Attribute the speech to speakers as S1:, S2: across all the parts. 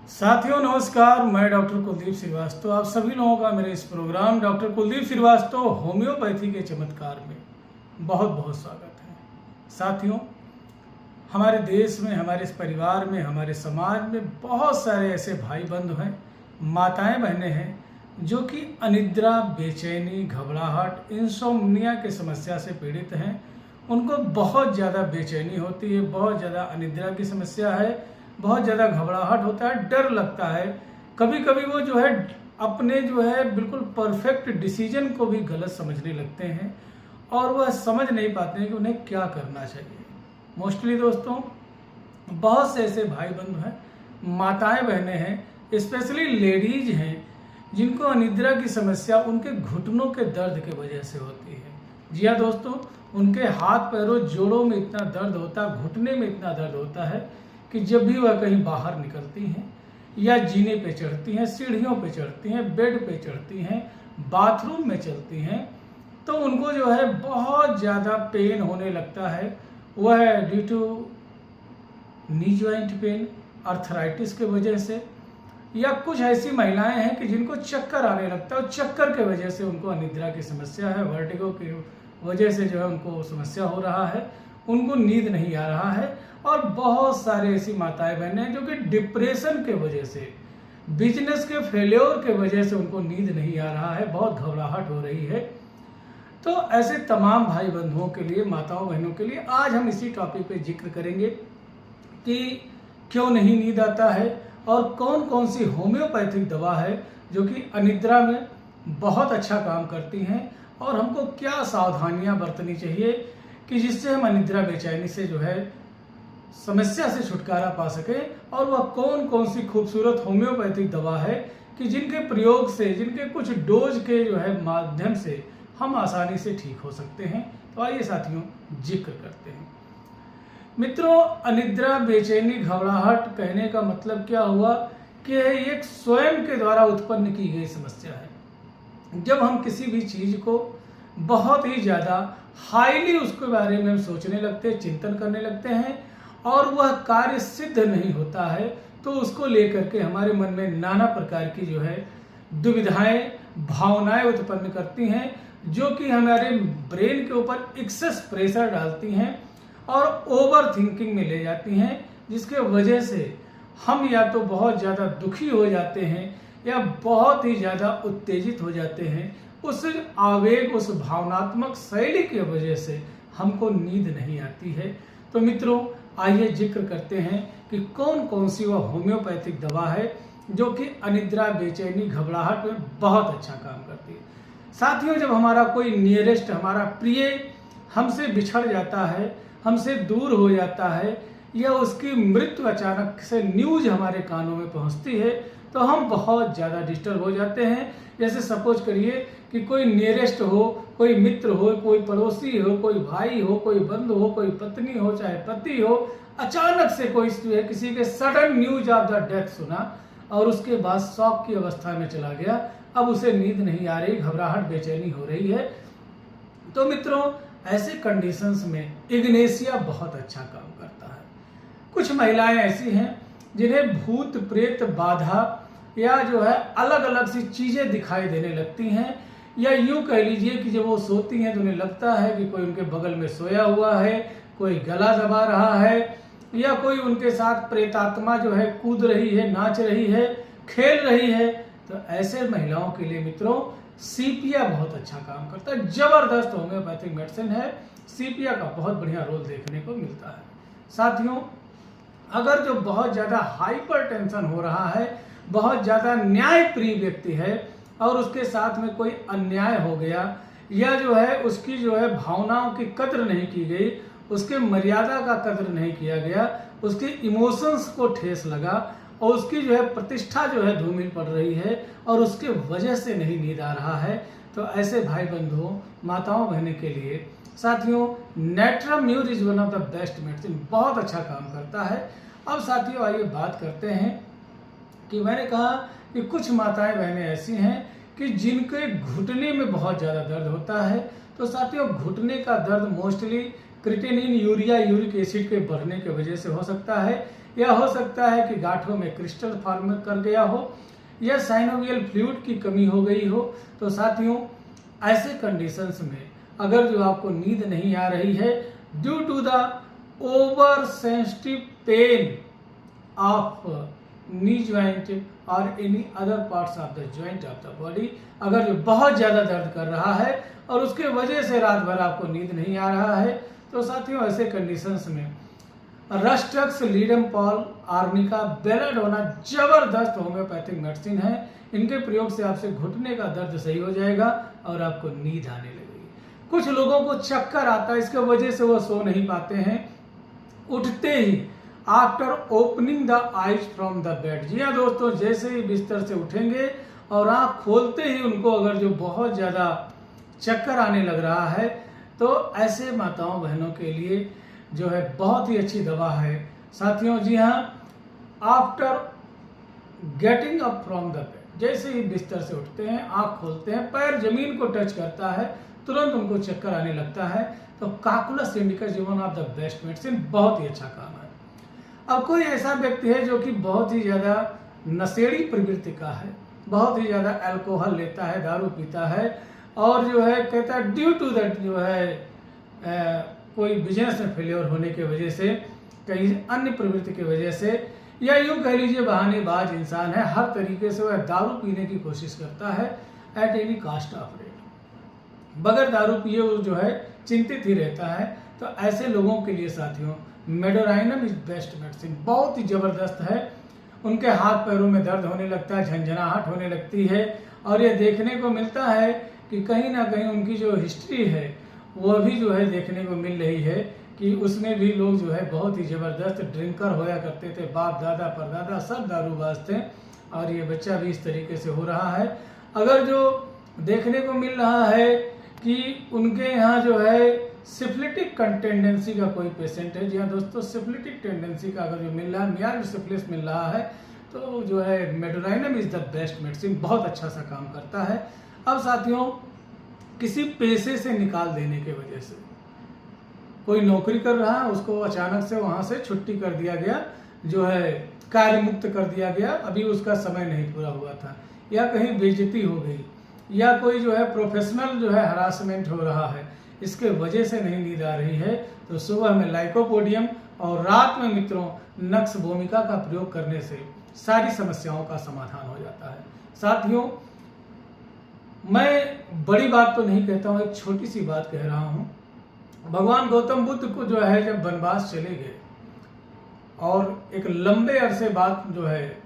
S1: साथियों नमस्कार, मैं डॉक्टर कुलदीप श्रीवास्तव आप सभी लोगों का मेरे इस program doctor Kuldeep Shrivastava homeopathy के चमत्कार में बहुत बहुत स्वागत है। साथियों, हमारे देश में, हमारे इस परिवार में, हमारे समाज में बहुत सारे ऐसे भाई बंधु हैं, माताएं बहनें हैं जो कि अनिद्रा, बेचैनी, घबराहट, इंसोम्निया की समस्या से पीड़ित हैं। उनको बहुत ज़्यादा बेचैनी होती है, बहुत ज़्यादा अनिद्रा की समस्या है, बहुत ज़्यादा घबराहट होता है, डर लगता है। कभी कभी वो अपने बिल्कुल परफेक्ट डिसीजन को भी गलत समझने लगते हैं और वह समझ नहीं पाते हैं कि उन्हें क्या करना चाहिए। मोस्टली दोस्तों, बहुत से ऐसे भाई बंधु हैं, माताएं बहनें हैं, स्पेशली लेडीज हैं जिनको अनिद्रा की समस्या उनके घुटनों के दर्द के वजह से होती है। जी हाँ दोस्तों, उनके हाथ पैरों जोड़ों में इतना दर्द होता है, घुटने में इतना दर्द होता है कि जब भी वह कहीं बाहर निकलती हैं या जीने पे चढ़ती हैं, सीढ़ियों पे चढ़ती हैं, बेड पे चढ़ती हैं, बाथरूम में चलती हैं, तो उनको बहुत ज़्यादा पेन होने लगता है। वह due to knee joint pain, arthritis के वजह से, या कुछ ऐसी महिलाएं हैं कि जिनको चक्कर आने लगता है और चक्कर के वजह से उनको अनिद्रा की समस्या है, वर्टिगो की वजह से उनको समस्या हो रहा है, उनको नींद नहीं आ रहा है। और बहुत सारे ऐसी माताएं बहनें हैं जो कि डिप्रेशन के वजह से, बिजनेस के फेल्योर के वजह से उनको नींद नहीं आ रहा है, बहुत घबराहट हो रही है। तो ऐसे तमाम भाई बंधुओं के लिए, माताओं बहनों के लिए आज हम इसी टॉपिक पे जिक्र करेंगे कि क्यों नहीं नींद आता है और कौन कौन सी होम्योपैथिक दवा है जो कि अनिद्रा में बहुत अच्छा काम करती हैं और हमको क्या सावधानियां बरतनी चाहिए कि जिससे हम अनिद्रा, बेचैनी से समस्या से छुटकारा पा सके। और वह कौन कौन सी खूबसूरत होम्योपैथिक दवा है कि जिनके प्रयोग से, जिनके कुछ डोज के माध्यम से हम आसानी से ठीक हो सकते हैं। तो आइए साथियों जिक्र करते हैं। मित्रों, अनिद्रा, बेचैनी, घबराहट कहने का मतलब क्या हुआ कि यह एक स्वयं के द्वारा उत्पन्न की गई समस्या है। जब हम किसी भी चीज को बहुत ही ज्यादा हाईली उसके बारे में हम सोचने लगते हैं, चिंतन करने लगते हैं और वह कार्य सिद्ध नहीं होता है, तो उसको लेकर के हमारे मन में नाना प्रकार की दुविधाएं, भावनाएं उत्पन्न करती हैं, जो कि हमारे ब्रेन के ऊपर एक्सेस प्रेशर डालती हैं और ओवर थिंकिंग में ले जाती हैं, जिसके वजह से हम या तो बहुत ज़्यादा दुखी हो जाते हैं या बहुत ही ज़्यादा उत्तेजित हो जाते हैं। उस आवेग, उस भावनात्मक शैली की वजह से हमको नींद नहीं आती है। तो मित्रों, आइए जिक्र करते हैं कि कौन कौन सी वह होम्योपैथिक दवा है जो कि अनिद्रा, बेचैनी, घबराहट में बहुत अच्छा काम करती है। साथियों, जब हमारा कोई नियरेस्ट, हमारा प्रिय हमसे बिछड़ जाता है, हमसे दूर हो जाता है या उसकी मृत्यु अचानक से न्यूज हमारे कानों में पहुंचती है, तो हम बहुत ज़्यादा डिस्टर्ब हो जाते हैं। जैसे सपोज करिए कि कोई नियरेस्ट हो, कोई मित्र हो, कोई पड़ोसी हो, कोई भाई हो, कोई बंधु हो, कोई पत्नी हो, चाहे पति हो, अचानक से कोई किसी के sudden news of the death सुना और उसके बाद शॉक की अवस्था में चला गया। अब उसे नींद नहीं आ रही, घबराहट, बेचैनी हो रही है। तो मित्रों, ऐसे कंडीशंस में इग्नेशिया बहुत अच्छा काम करता है। कुछ महिलाएं ऐसी हैं जिन्हें भूत प्रेत बाधा या अलग अलग सी चीजें दिखाई देने लगती हैं, या यूं कह लीजिए कि जब वो सोती हैं तो उन्हें लगता है कि कोई उनके बगल में सोया हुआ है, कोई गला दबा रहा है, या कोई उनके साथ प्रेतात्मा कूद रही है, नाच रही है, खेल रही है। तो ऐसे महिलाओं के लिए मित्रों सीपिया बहुत अच्छा काम करता है। जबरदस्त होम्योपैथिक मेडिसिन है, सीपिया का बहुत बढ़िया रोल देखने को मिलता है। साथियों, अगर जो बहुत ज्यादा हाइपर टेंशन हो रहा है, बहुत ज्यादा न्याय प्रिय व्यक्ति है और उसके साथ में कोई अन्याय हो गया, या उसकी भावनाओं की कद्र नहीं की गई, उसके मर्यादा का कद्र नहीं किया गया, उसके इमोशंस को ठेस लगा और उसकी प्रतिष्ठा धूमिल पड़ रही है और उसके वजह से नहीं नींद आ रहा है, तो ऐसे भाई बंधुओं, माताओं बहनों के लिए साथियों natrum mur is one of the best medicine, बहुत अच्छा काम करता है। अब साथियों आइए बात करते हैं कि मैंने कहा कि कुछ माताएं बहनें ऐसी हैं कि जिनके घुटने में बहुत ज़्यादा दर्द होता है। तो साथियों, घुटने का दर्द mostly creatinine urea uric acid के बढ़ने की वजह से हो सकता है, या हो सकता है कि गांठों में क्रिस्टल फॉर्म कर गया हो, या साइनोवियल फ्लूइड की कमी हो गई हो। तो साथियों, ऐसे कंडीशंस में अगर जो आपको नींद नहीं आ रही है due to the over sensitive pain of knee joint और any other parts of the joint of the body, अगर जो बहुत ज्यादा दर्द कर रहा है और उसके वजह से रात भर आपको नींद नहीं आ रहा है, तो साथियों ऐसे कंडीशंस में Rhus tox ledum Paul arnica belladonna जबरदस्त होम्योपैथिक मेडिसिन है। इनके प्रयोग से आपसे घुटने का दर्द सही हो जाएगा और आपको नींद आने लगेगी। कुछ लोगों को चक्कर आता है, इसके वजह से वो सो नहीं पाते हैं उठते ही after opening the eyes from the bed. जी हाँ दोस्तों, जैसे ही बिस्तर से उठेंगे और आँख खोलते ही उनको अगर जो बहुत ज़्यादा चक्कर आने लग रहा है, तो ऐसे माताओं बहनों के लिए जो है बहुत ही अच्छी दवा है साथियों। जी हाँ, after getting up from the bed, जैसे ही बिस्तर से उठते हैं, आँख खोलते हैं, पैर जमीन को टच करता है, तुरंत उनको चक्कर आने लगता है, तो cocculus indicus one of the best medicine, बहुत ही अच्छा काम है। अब कोई ऐसा व्यक्ति है जो कि बहुत ही ज़्यादा नशेड़ी प्रवृत्ति का है, बहुत ही ज़्यादा अल्कोहल लेता है, दारू पीता है, और जो है कहता है ड्यू टू दैट जो है कोई बिजनेस में फेलियर होने की वजह से, कहीं अन्य प्रवृत्ति की वजह से, या यूँ कह लीजिए बहानेबाज इंसान है, हर तरीके से वह दारू पीने की कोशिश करता है at any caste of rate, बगैर दारू पिए वो जो है चिंतित ही रहता है। तो ऐसे लोगों के लिए साथियों मेडोराइनम इज बेस्ट मेडिसिन, बहुत ही ज़बरदस्त है। उनके हाथ पैरों में दर्द होने लगता है, झंझनाहट होने लगती है, और ये देखने को मिलता है कि कहीं ना कहीं उनकी जो हिस्ट्री है वो भी जो है देखने को मिल रही है कि उसमें भी लोग जो है बहुत ही ज़बरदस्त ड्रिंकर होया करते थे, बाप दादा परदादा सब दारूबाज थे, और ये बच्चा भी इस तरीके से हो रहा है। अगर जो देखने को मिल रहा है कि उनके यहाँ जो है सिफिलिटिक टेंडेंसी का कोई पेशेंट है, जी हाँ दोस्तों, सिफिलिटिक टेंडेंसी का अगर जो मिल रहा है, मियाज सिफिलिस मिल रहा है, तो जो है Medorrhinum is the best medicine, बहुत अच्छा सा काम करता है। अब साथियों, किसी पेशे से निकाल देने के वजह से, कोई नौकरी कर रहा है, उसको अचानक से वहां से छुट्टी कर दिया गया, जो है कार्य मुक्त कर दिया गया, अभी उसका समय नहीं पूरा हुआ था, या कहीं बेइज्जती हो गई, या कोई जो है प्रोफेशनल जो है हरासमेंट हो रहा है, इसके वजह से नहीं नींद आ रही है, तो सुबह में लाइकोपोडियम और रात में मित्रों नक्स भूमिका का प्रयोग करने से सारी समस्याओं का समाधान हो जाता है। साथियों, मैं बड़ी बात तो नहीं कहता हूँ, एक छोटी सी बात कह रहा हूँ। भगवान गौतम बुद्ध को जो है जब वनवास चले गए और एक लंबे अरसे बाद जो है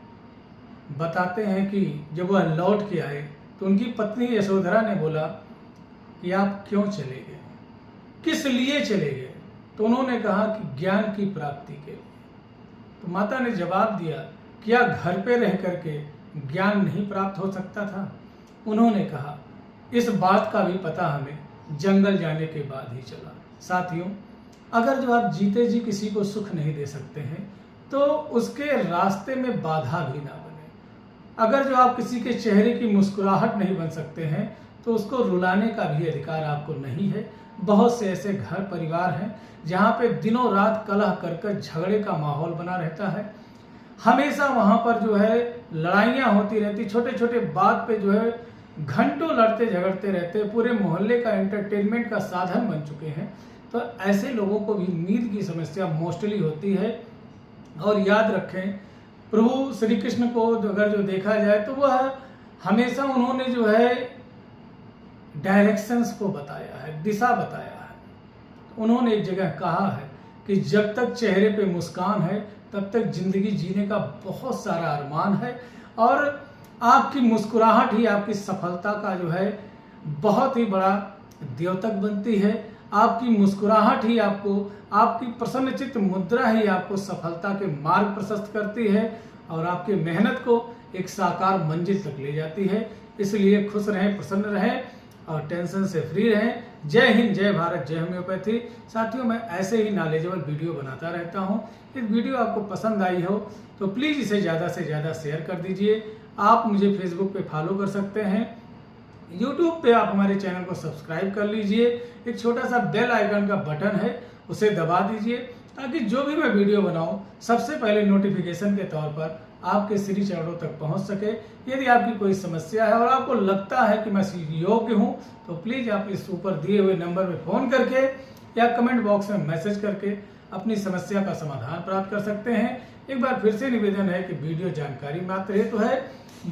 S1: बताते हैं कि जब वह लौट के आए तो उनकी पत्नी यशोधरा ने बोला कि आप क्यों चले गए, किस लिए चले गए? तो उन्होंने कहा कि ज्ञान की प्राप्ति के लिए। तो माता ने जवाब दिया, क्या घर पे रह करके ज्ञान नहीं प्राप्त हो सकता था? उन्होंने कहा, इस बात का भी पता हमें जंगल जाने के बाद ही चला। साथियों, अगर जो आप जीते जी किसी को सुख नहीं दे सकते हैं तो उसके रास्ते में बाधा भी ना बने। अगर जो आप किसी के चेहरे की मुस्कुराहट नहीं बन सकते हैं तो उसको रुलाने का भी अधिकार आपको नहीं है। बहुत से ऐसे घर परिवार हैं जहाँ पे दिनों रात कलह कर झगड़े का माहौल बना रहता है, हमेशा वहाँ पर जो है लड़ाइयाँ होती रहती, छोटे छोटे बात पे जो है घंटों लड़ते झगड़ते रहते, पूरे मोहल्ले का एंटरटेनमेंट का साधन बन चुके हैं। तो ऐसे लोगों को भी नींद की समस्या मोस्टली होती है। और याद रखें, प्रभु श्री कृष्ण को अगर जो देखा जाए तो वह हमेशा उन्होंने जो है डायरेक्शंस को बताया है, दिशा बताया है। उन्होंने एक जगह कहा है कि जब तक चेहरे पे मुस्कान है तब तक जिंदगी जीने का बहुत सारा अरमान है, और आपकी मुस्कुराहट ही आपकी सफलता का जो है बहुत ही बड़ा द्योतक बनती है। आपकी मुस्कुराहट ही आपको, आपकी प्रसन्नचित्त मुद्रा ही आपको सफलता के मार्ग प्रशस्त करती है और आपकी मेहनत को एक साकार मंजिल तक ले जाती है। इसलिए खुश रहें, प्रसन्न रहें और टेंशन से फ्री रहें। जय हिंद, जय भारत, जय होम्योपैथी। साथियों, मैं ऐसे ही नॉलेजेबल वीडियो बनाता रहता हूँ। इस वीडियो आपको पसंद आई हो तो प्लीज़ इसे ज़्यादा से ज़्यादा शेयर कर दीजिए। आप मुझे फेसबुक पे फॉलो कर सकते हैं, यूट्यूब पे आप हमारे चैनल को सब्सक्राइब कर लीजिए। एक छोटा सा बेल आइकन का बटन है, उसे दबा दीजिए ताकि जो भी मैं वीडियो बनाऊं सबसे पहले नोटिफिकेशन के तौर पर आपके श्री चरणों तक पहुंच सके। यदि आपकी कोई समस्या है और आपको लगता है कि मैं योग्य हूं तो प्लीज़ आप इस ऊपर दिए हुए नंबर पर फ़ोन करके या कमेंट बॉक्स में मैसेज करके अपनी समस्या का समाधान प्राप्त कर सकते हैं। एक बार फिर से निवेदन है कि वीडियो जानकारी मात्र हेतु है।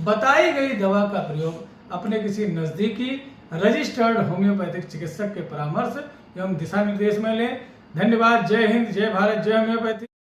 S1: बताई गई दवा का प्रयोग अपने किसी नज़दीकी रजिस्टर्ड होम्योपैथिक चिकित्सक के परामर्श एवं दिशा निर्देश में लें। धन्यवाद। जय हिंद, जय भारत, जय होम्योपैथी।